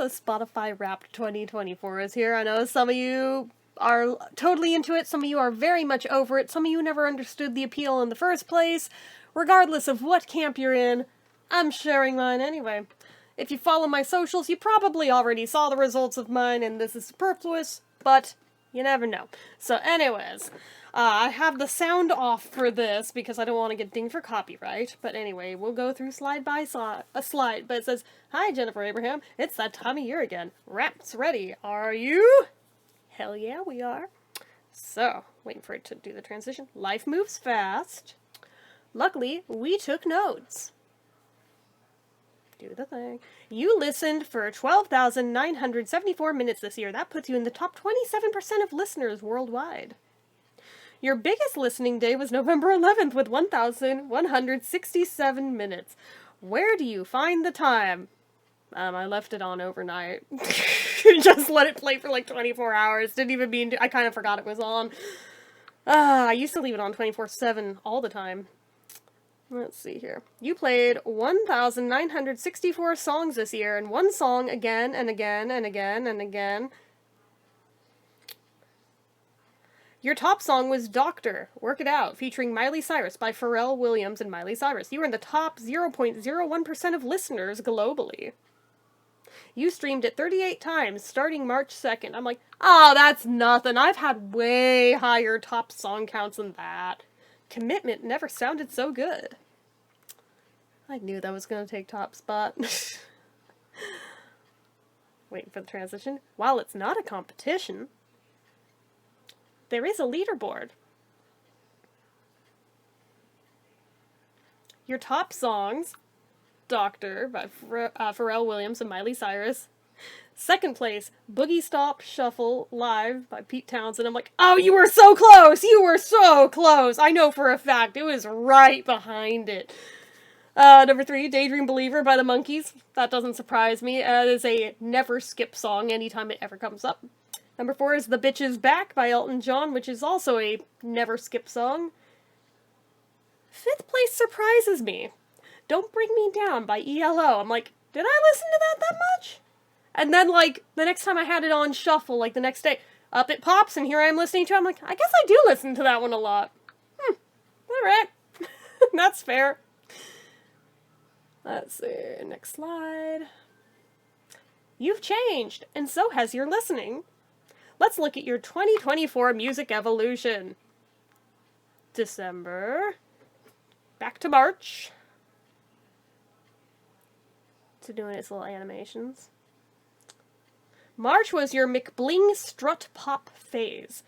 So Spotify Wrapped 2024 is here. I know some of you are totally into it, some of you are very much over it, some of you never understood the appeal in the first place. Regardless of what camp you're in, I'm sharing mine anyway. If you follow my socials, you probably already saw the results of mine, and this is superfluous, but you never know. So anyways, I have the sound off for this because I don't want to get dinged for copyright. But anyway, we'll go through slide by slide. But it says, "Hi, Jennifer Abraham. It's that time of year again. Wraps ready. Are you?" Hell yeah, we are. So, waiting for it to do the transition. Life moves fast. Luckily, we took notes. Do the thing. You listened for 12,974 minutes this year. That puts you in the top 27% of listeners worldwide. Your biggest listening day was November 11th with 1,167 minutes. Where do you find the time? I left it on overnight. Just let it play for like 24 hours. Didn't even mean to, I kind of forgot it was on. I used to leave it on 24/7 all the time. Let's see here. You played 1,964 songs this year, and one song again and again and again and again. Your top song was Doctor, Work It Out, featuring Miley Cyrus by Pharrell Williams and Miley Cyrus. You were in the top 0.01% of listeners globally. You streamed it 38 times, starting March 2nd. I'm like, oh, that's nothing. I've had way higher top song counts than that. Commitment never sounded so good. I knew that was going to take top spot. Waiting for the transition. While it's not a competition, there is a leaderboard. Your top songs, Doctor by Pharrell Williams and Miley Cyrus. Second place, Boogie Stop Shuffle Live by Pete Townsend. I'm like, oh, you were so close! You were so close! I know for a fact, it was right behind it. Number 3, Daydream Believer by the Monkees. That doesn't surprise me. It is a never skip song anytime it ever comes up. Number 4 is The Bitch Is Back by Elton John, which is also a never skip song. 5th place surprises me. Don't Bring Me Down by ELO. I'm like, did I listen to that much? And then, like, the next time I had it on shuffle, like the next day, up it pops, and here I am listening to it. I'm like, I guess I do listen to that one a lot. Alright. That's fair. Let's see, next slide. You've changed, and so has your listening. Let's look at your 2024 music evolution. December. Back to March. To doing its little animations. March was your McBling strut pop phase.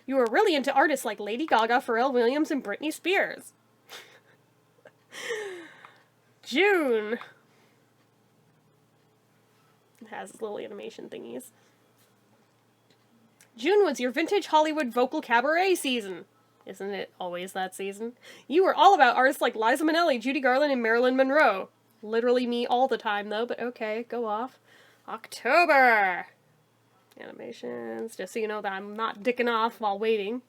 You were really into artists like Lady Gaga, Pharrell Williams, and Britney Spears. June. It has its little animation thingies. June was your vintage Hollywood vocal cabaret season. Isn't it always that season? You were all about artists like Liza Minnelli, Judy Garland, and Marilyn Monroe. Literally me all the time, though, but okay, go off. October. Animations, just so you know that I'm not dicking off while waiting.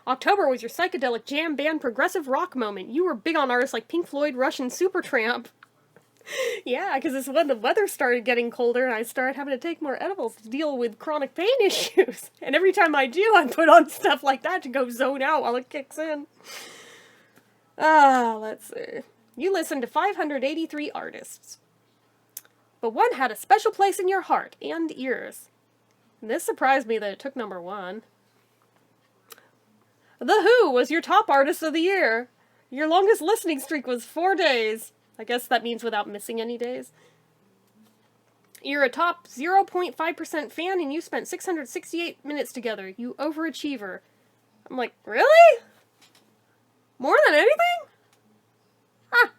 October was your psychedelic jam band progressive rock moment. You were big on artists like Pink Floyd, Rush, and Supertramp. Yeah, because it's when the weather started getting colder and I started having to take more edibles to deal with chronic pain issues. And every time I do, I put on stuff like that to go zone out while it kicks in. Let's see. You listened to 583 artists. But one had a special place in your heart and ears. And this surprised me that it took number 1. The Who was your top artist of the year. Your longest listening streak was 4 days. I guess that means without missing any days. You're a top 0.5% fan and you spent 668 minutes together. You overachiever. I'm like, really? More than anything? Huh.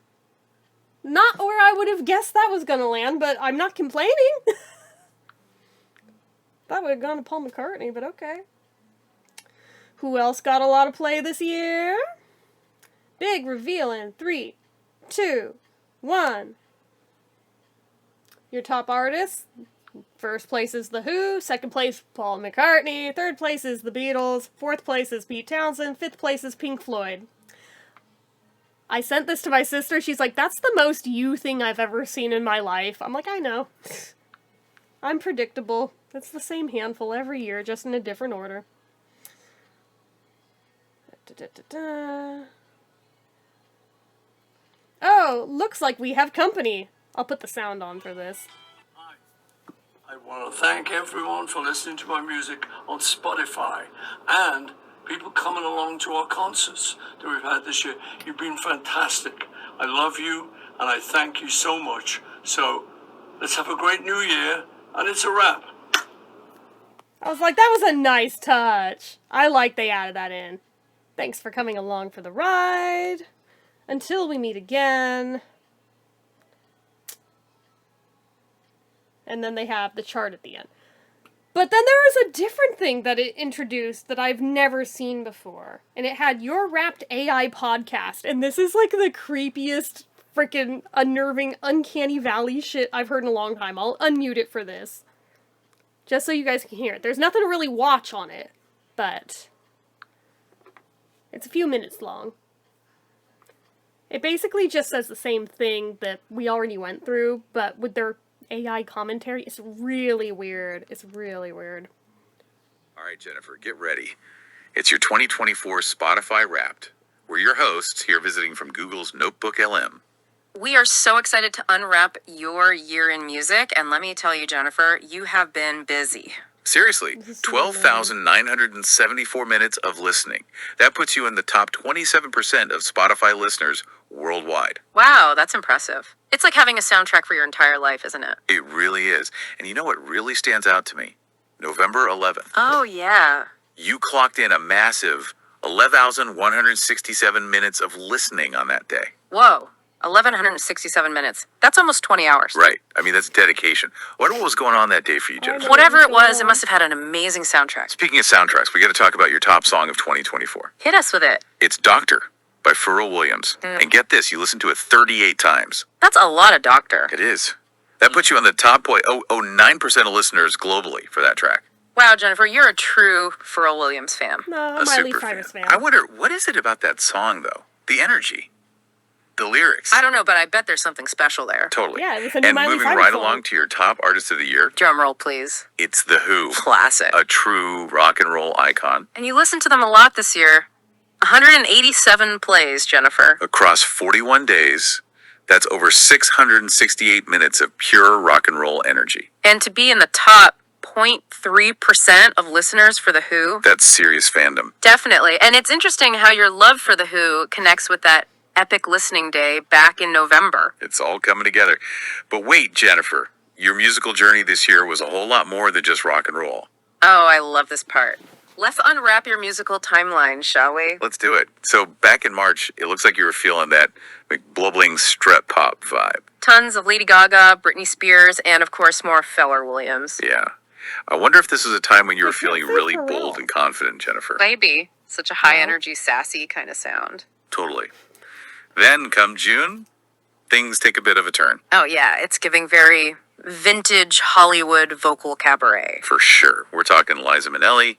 Not where I would have guessed that was gonna land, but I'm not complaining. That would have gone to Paul McCartney, but okay. Who else got a lot of play this year? Big reveal in 3, 2, 1. Your top artists. First place is The Who. Second place, Paul McCartney. Third place is The Beatles. Fourth place is Pete Townsend. Fifth place is Pink Floyd. I sent this to my sister. She's like, that's the most you thing I've ever seen in my life. I'm like, I know. I'm predictable. It's the same handful every year, just in a different order. Da-da-da-da. Oh, looks like we have company. I'll put the sound on for this. Hi. I want to thank everyone for listening to my music on Spotify and people coming along to our concerts that we've had this year. You've been fantastic. I love you and I thank you so much. So let's have a great new year, and it's a wrap. I was like, that was a nice touch. I like they added that in. Thanks for coming along for the ride. Until we meet again. And then they have the chart at the end. But then there was a different thing that it introduced that I've never seen before. And it had Your Wrapped AI podcast. And this is like the creepiest, freaking unnerving, uncanny valley shit I've heard in a long time. I'll unmute it for this. Just so you guys can hear it. There's nothing to really watch on it. But it's a few minutes long. It basically just says the same thing that we already went through, but with their AI commentary. It's really weird. It's really weird. All right, Jennifer, get ready. It's your 2024 Spotify Wrapped. We're your hosts here visiting from Google's Notebook LM. We are so excited to unwrap your year in music, and let me tell you, Jennifer, you have been busy. Seriously, 12,974 minutes of listening. That puts you in the top 27% of Spotify listeners worldwide. Wow, that's impressive. It's like having a soundtrack for your entire life, isn't it? It really is. And you know what really stands out to me? November 11th. Oh, yeah. You clocked in a massive 11,167 minutes of listening on that day. Whoa, 1,167 minutes. That's almost 20 hours. Right. I mean, that's dedication. I wonder what was going on that day for you, Jennifer. Whatever it was, it must have had an amazing soundtrack. Speaking of soundtracks, we got to talk about your top song of 2024. Hit us with it. It's Doctor by Pharrell Williams. And get this, you listened to it 38 times. That's a lot of Doctor. It is. That puts you on the top 9% of listeners globally for that track. Wow, Jennifer, you're a true Pharrell Williams fan. No, A Miley super Cyrus fan. I wonder, what is it about that song, though? The energy. The lyrics. I don't know, but I bet there's something special there. Totally. Yeah, it's a new And Miley moving Cyrus right song. along to your top artist of the year, Drum roll, please. it's The Who. Classic. A true rock and roll icon. And you listened to them a lot this year. 187 plays, Jennifer. Across 41 days, that's over 668 minutes of pure rock and roll energy. And to be in the top 0.3% of listeners for The Who, That's serious fandom. definitely. And it's interesting how your love for The Who connects with that epic listening day back in November. It's all coming together. But wait, Jennifer, your musical journey this year was a whole lot more than just rock and roll. Oh, I love this part. Let's unwrap your musical timeline, shall we? Let's do it. So back in March, it looks like you were feeling that blubbling strep pop vibe. Tons of Lady Gaga, Britney Spears, and of course more Feller Williams. Yeah. I wonder if this was a time when you were It's feeling not really for real. bold and confident, Jennifer. Maybe. Such a high energy, sassy kind of sound. Totally. Then, come June, things take a bit of a turn. Oh yeah, it's giving very vintage Hollywood vocal cabaret. For sure. We're talking Liza Minnelli,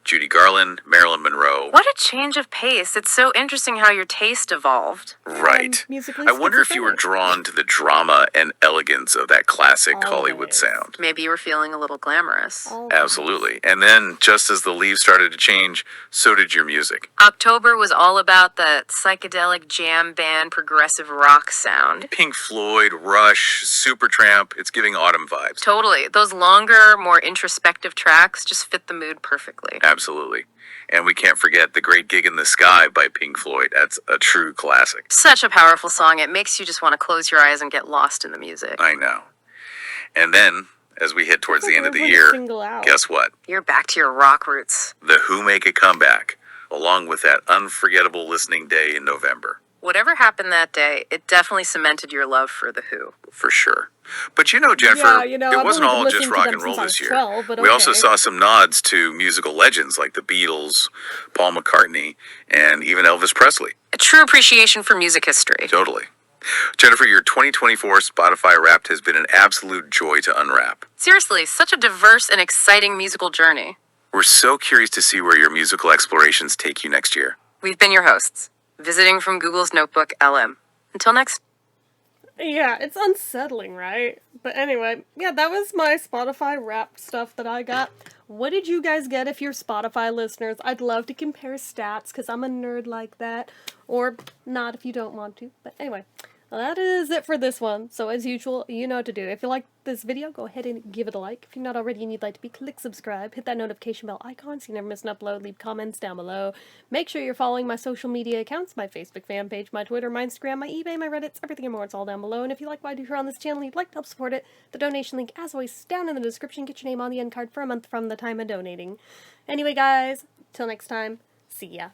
Judy Garland, Marilyn Monroe. What a change of pace. It's so interesting how your taste evolved. Right. musically I wonder if you were schizophrenic. drawn to the drama and elegance of that classic Hollywood Always. sound. Maybe you were feeling a little glamorous. Absolutely. And then, just as the leaves started to change, so did your music. October was all about the psychedelic jam band progressive rock sound. Pink Floyd, Rush, Supertramp, it's giving autumn vibes. Totally. Those longer, more introspective tracks just fit the mood perfectly. Absolutely. And we can't forget The Great Gig in the Sky by Pink Floyd. That's a true classic. Such a powerful song. It makes you just want to close your eyes and get lost in the music. I know. And then, as we hit towards the end of the Everyone's year, single out. guess what? You're back to your rock roots. The Who make a comeback, along with that unforgettable listening day in November. Whatever happened that day, it definitely cemented your love for The Who. For sure. But Jennifer, Yeah, you know, it I've wasn't only been all just listening to rock them and roll since I this was year. 12, but We also okay. saw some nods to musical legends like the Beatles, Paul McCartney, and even Elvis Presley. A true appreciation for music history. Totally. Jennifer, your 2024 Spotify Wrapped has been an absolute joy to unwrap. Seriously, such a diverse and exciting musical journey. We're so curious to see where your musical explorations take you next year. We've been your hosts, visiting from Google's Notebook LM. Until next Yeah, it's unsettling, right? But anyway, yeah, that was my Spotify Wrapped stuff that I got. What did you guys get if you're Spotify listeners? I'd love to compare stats, because I'm a nerd like that. Or not if you don't want to. But anyway, well, that is it for this one. So as usual, you know what to do. If you like this video, go ahead and give it a like. If you're not already and you'd like to be, click subscribe. Hit that notification bell icon so you never miss an upload. Leave comments down below. Make sure you're following my social media accounts, my Facebook fan page, my Twitter, my Instagram, my eBay, my Reddits, everything and more. It's all down below. And if you like what I do here on this channel, you'd like to help support it, the donation link, as always, is down in the description. Get your name on the end card for a month from the time of donating. Anyway, guys, till next time, see ya.